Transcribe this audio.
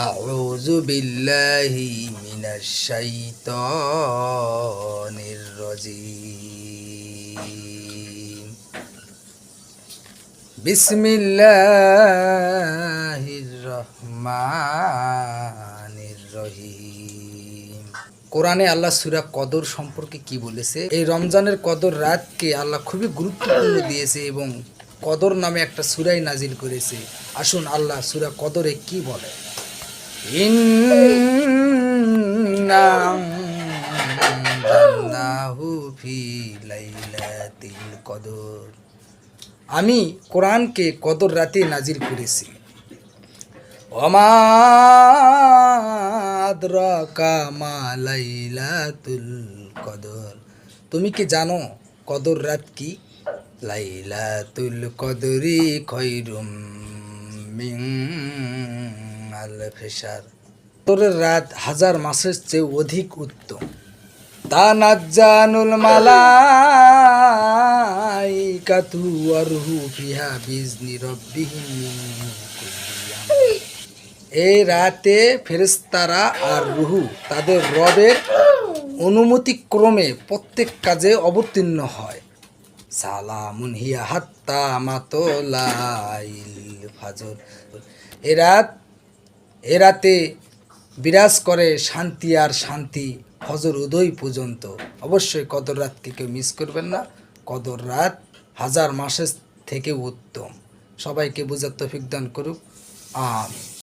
আউযু বিল্লাহি মিনাশ শাইতানির রাজীম। বিসমিল্লাহির রহমানির রহিম। কোরআনে আল্লাহ সূরা কদর সম্পর্কে কি বলেছে? এই রমজানের কদর রাতকে আল্লাহ খুবই গুরুত্বপূর্ণ দিয়েছে এবং কদর নামে একটা সূরাই নাজিল করেছে। আসুন আল্লাহ সূরা কদরে কি বলে। ইন্না আনজালনাহু ফি লাইলাতিল কদর। আমি কোরআনকে কদর রাতে নাজিল করেছি। ওমা আদরাকা মা লাইলাতুল কদর। তুমি কি জানো কদর রাত কি? লাইলাতুল কদরি খৈরুম মিন আলফি শাহর। কদরের রাত হাজার মাসের চেয়ে অধিক উত্তম। তানাজ্জালুল মালাইকাতু ওয়ার রূহু ফিহা বিইজনি রাব্বিহিম মিন কুল্লি আমর। এই রাতে ফেরেশতারা আর রূহু তাদের রবের অনুমতিক্রমে প্রত্যেক কাজে অবতীর্ণ হয়। সালামুন হিয়া হাত্তা মাতলাইল ফাজর। এ রাতে বিরাজ করে শান্তি আর শান্তি ফজর উদয় পর্যন্ত। অবশ্যই কদর রাতকে কেউ মিস করবেন না। কদর রাত হাজার মাসের থেকে উত্তম। সবাইকে বুঝার তৌফিক দান করুক। আমিন।